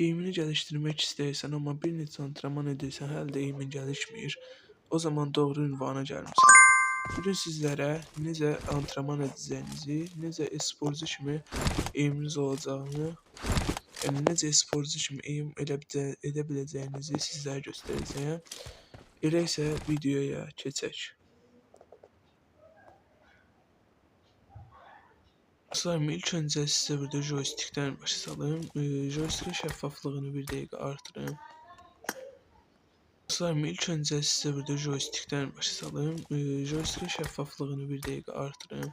Eğimini gəlişdirmək istəyirsən, amma bir neçə antrenman edirsən, hələ də eyimin gəlişmir. O zaman doğru ünvana gəlmisən. Bugün sizlərə necə antrenman edəcəyinizi, necə e-sporcu kimi eyiminiz olacağını, yəni necə e-sporcu kimi eyim edə biləcəyinizi sizlərə göstərəcəyəm. Elə isə videoya keçək. Dostlarım, ilk öncə sizə burada joystickdən başa salım. Joystickin şəffaflığını bir dəqiqə artırım. Dostlarım, ilk öncə sizə burada joystickdən başa salım. Joystickin şəffaflığını bir dəqiqə artırım.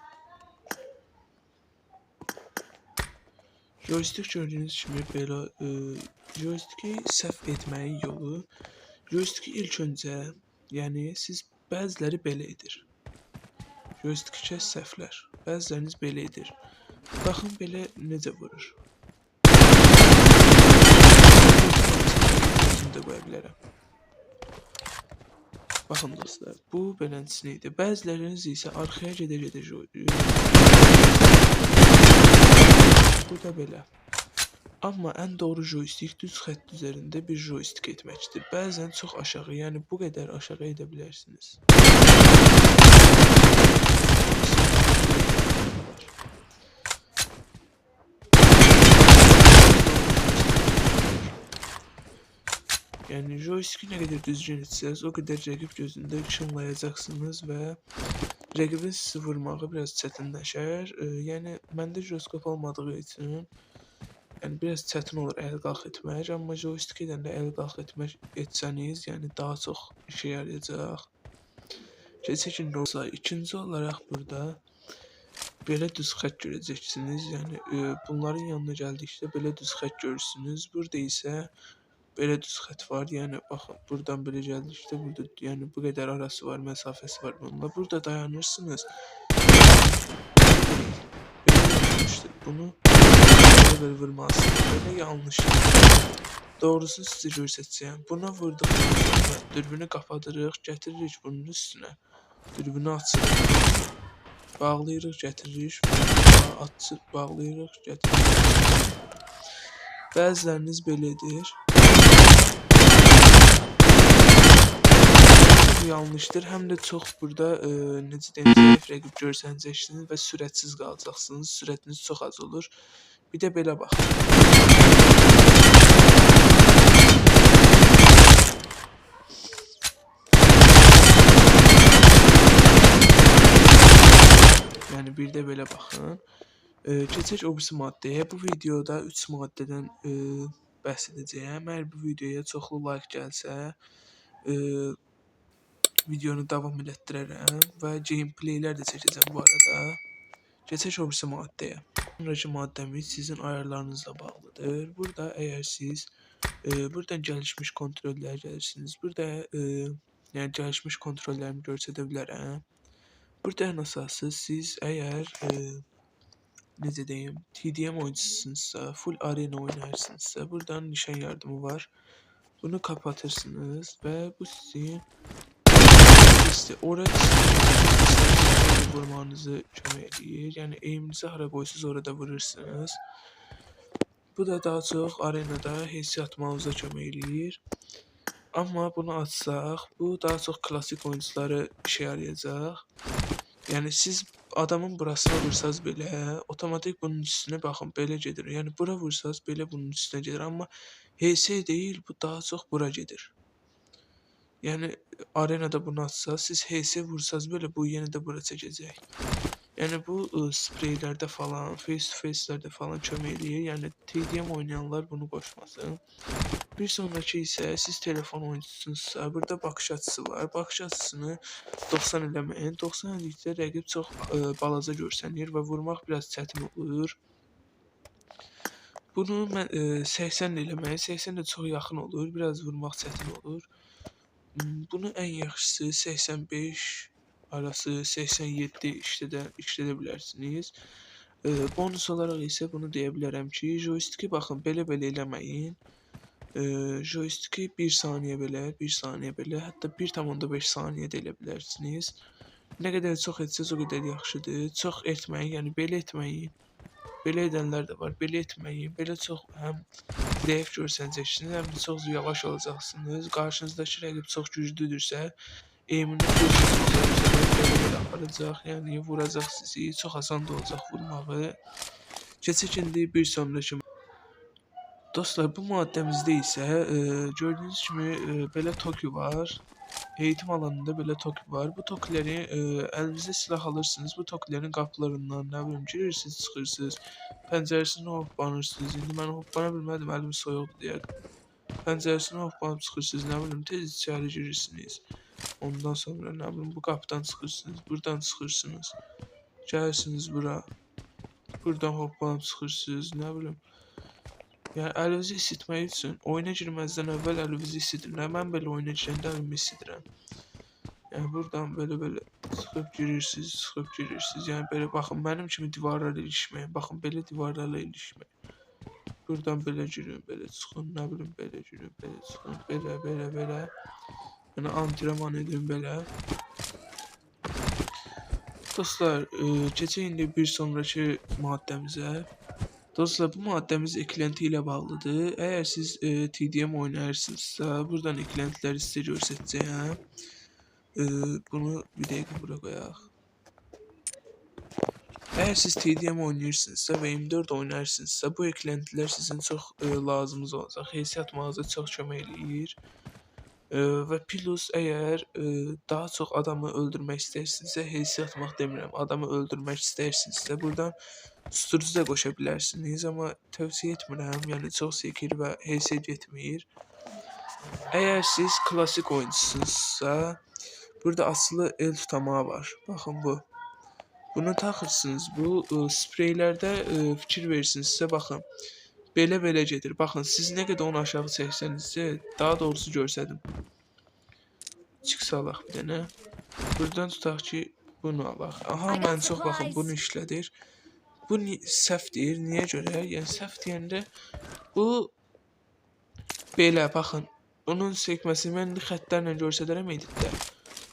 Joystick gördüyünüz kimi belə joysticki səhv etməyin yolu. Joysticki ilk öncə, yəni siz bəziləri belə edir. Joysticki səhvlər. Bəziləriniz belə edir. Baxın belə necə vurur. Bunu da qoya bilərəm. Baxın dostlar, bu beləncəsini idi. Bəziləriniz isə arxaya gedə-gedə bu da belə. Amma ən doğru joystick düz xətt üzərində bir joystick etməkdir. Bəzən çox aşağı, yəni bu qədər aşağı edə bilərsiniz. Yəni joysticki nə qədər düzgün etsəz, o qədər rəqib gözündə şınlayacaqsınız və rəqibin sizi vurmağı biraz çətinləşər. Yəni məndə jiroskop olmadığı üçün biraz çətin olur əl qalx etmək, amma joystick edəndə əl qalx etsəniz, yəni daha çox işə yarayacaq. Keçək dostlar, ikinci olaraq burada belə düz xətt görəcəksiniz. Yəni bunların yanına gəldikdə belə düz xətt görürsünüz. Burada isə belə düz xətt var. Yəni baxın, buradan belə gəldikdə burada yəni bu qədər arası var, məsafəsi var bununla. Burada dayanırsınız. Bunu belə vurmalısınız. Belə yanlışdır. Doğrusu sizə göstərəcəyəm. Buna vurduqdan sonra dürbünü qapatırıq, gətiririk bunun üstünə. Dürbünü açırıq. Bağlayırıq, gətiririk. Açır, bağlayırıq, gətiririk. Bəziləriniz belə edir. Yanlışdır. Həm də çox burada necə deyim, zəif rəqib görsənəcəksiniz və sürətsiz qalacaqsınız. Sürətiniz çox az olur. Bir də belə baxın. Yəni bir də belə baxın. Keçək o birisi maddəyə. Bu videoda 3 maddədən bəhs edəcəyəm. Əgər bu videoya çoxlu like gəlsə, videonu davam elətdirərəm və gameplaylər də çəkəcəm bu arada. Keçək o birisi maddəyə. Sonraki maddəmiz sizin ayarlarınızla bağlıdır. Burada əgər siz buradan gəlişmiş kontrollərə gəlirsiniz. Burada yəni gəlişmiş kontrollərimi göstərə bilərəm. Burada ən əsası siz əgər necə deyim, TDM oyuncusunuzsa, full arena oynarsınızsa, buradan nişan yardımı var. Bunu kapatırsınız və bu sizin orada vurmanızı kömək edir. Yəni eğiminizi hara qoysunuz orada vurursunuz. Bu da daha çox arenada heysiyyatmanıza kömək edir. Amma bunu açsaq, bu daha çox klassik oyuncuları işə yarayacaq. Yəni siz adamın burasına vursanız belə, otomatik bunun üstünə baxın, belə gedir. Yəni bura vursanız belə bunun üstünə gedir. Amma HS deyil, bu daha çox bura gedir. Yəni arenada bunu açsaq, siz HS vursanız belə bu yenə də bura çəkəcək. Yəni bu spreylərdə falan, face to face'lərdə falan kömək edir. Yəni TDM oynayanlar bunu qoşmasın. Bir sonraki isə siz telefon oyuncusunuzsa, burada baxış açısı var. Baxış açısını 90 eləməyin. 90 elədikdə rəqib çox balaca görsənir və vurmaq biraz çətin olur. Bunu mən 80 eləməyin. 80 də çox yaxın olur. Biraz vurmaq çətin olur. Bunu ən yaxşısı 85 arası 87 işlədə bilərsiniz. Bonus olaraq isə bunu deyə bilərəm ki, joysticki baxın belə eləməyin. Joysticki 1 saniyə belə, 1 saniyə belə, hətta 1,5 saniyə də elə bilərsiniz. Nə qədər çox etsəz o qədər yaxşıdır. Çox etməyin, yəni belə etməyin. Belə edənlər də var. Belə etməyin. Belə çox həm zəif görsənəcəksiniz, həm də çox yavaş olacaqsınız. Qarşınızdakı rəqib çox güclüdürsə, eymini belə aparacaq, yəni vuracaq sizi. Çox asan da olacaq vurmağı. Keçək indi bir sonrakı. Dostlar, bu maddəmizdə isə gördüyünüz kimi belə toki var. Eğitim alanında belə toki var. Bu tokiləri əlinizə silah alırsınız. Bu tokilərin qapılarından nə bilim girirsiniz, çıxırsınız. Pəncərəsindən hoppanırsınız. İndi mən hoppana bilmədim, əlim soyuqdur deyə. Pəncərəsindən hoppanıb çıxırsınız, nə bilim tez içəri girirsiniz. Ondan sonra nə bilim bu qapıdan çıxırsınız, buradan çıxırsınız. Gəlirsiniz bura. Buradan hoppanıb çıxırsınız, nə bilim. Yəni əlinizi isitmək üçün oyuna girməzdən əvvəl əlinizi isitin. Mən belə oyuna girəndə əlimi isidirəm. Yəni buradan belə çıxıb girirsiniz, çıxıb girirsiniz. Yəni belə baxın, mənim kimi divarlarla ilişməyin. Baxın, belə divarlarla ilişməyin. Buradan belə girin, belə çıxın, nə bilim belə girin, belə çıxın, belə. Yəni antrenman edin belə. Dostlar, keçək indi bir sonrakı maddəmizə. Dostlar, bu maddəmiz eklenti ilə bağlıdır. Əgər siz TDM oynayırsınızsa, buradan eklentləri sizə göstərəcəyəm. Bunu bir dəqiqə bura qoyaq. Əgər siz TDM oynayırsınızsa və M4 oynayırsınızsa, bu eklentilər sizin çox lazımınız olacaq. Heysiyyatmanıza çox kömək eləyir. Və plus əgər daha çox adamı öldürmək istəyirsinizsə, heysiyyatmaq demirəm, adamı öldürmək istəyirsinizsə, buradan susturucu da qoşa bilərsiniz, amma tövsiyə etmirəm, yəni çox sekir və heysiyə getmir. Əgər siz klasik oyuncusunuzsa, burada asılı el tutamağı var. Baxın bu. Bunu taxırsınız, bu spreylərdə fikir versinizsə, baxın. Belə gedir. Baxın, siz nə qədər onu aşağı çəksənizsə, daha doğrusu görsədim. Çıxsalaq bir dənə. Buradan tutaq ki, bunu alaq. Aha, mən çox baxın, bunu işlədir. Bu səhvdir. Niyə görə? Yəni səhv deyəndə bu belə baxın. Bunun sekməsi mən xəttlərlə göstərərəm editdə.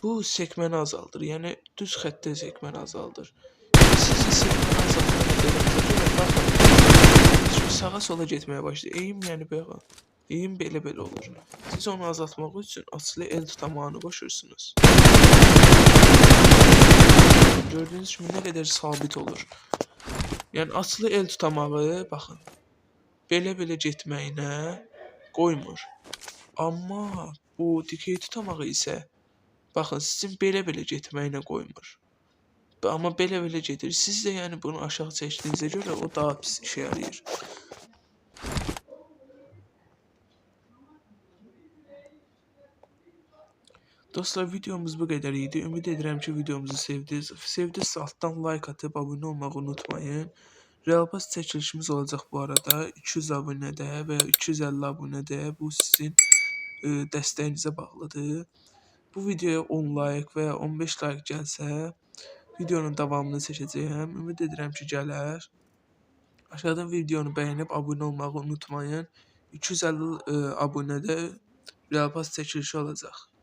Bu sekməni azaldır. Yəni düz xəttdə sekməni azaldır. Siz sekməni azaldığınızda baxın. Sağa sola getməyə başlayır. Eğim yəni belə. Eğim belə olur. Siz onu azaltmaq üçün asılı el tutamağını qoşursunuz. Gördüyünüz kimi nə qədər sabit olur. Yəni asılı el tutamağı, baxın, belə getməyinə qoymur. Amma bu dikey tutamağı isə, baxın, sizin belə getməyinə qoymur. Amma belə gedir. Siz də yəni bunu aşağı çəkdiyinizə görə o daha pis işə yarayır. Dostlar, videomuz bu qədər idi. Ümid edirəm ki, videomuzu sevdiniz. Sevdinizsə altdan like atıb abunə olmağı unutmayın. Real Pass çəkilişimiz olacaq bu arada. 200 abunədə və 250 abunədə. Bu sizin dəstəyinizə bağlıdır. Bu videoya 10 like və ya 15 like gəlsə, videonun davamını çəkəcəyəm. Ümid edirəm ki, gələr. Aşağıdan videonu bəyənib abunə olmağı unutmayın. 250 abunədə Real Pass çəkilişi olacaq.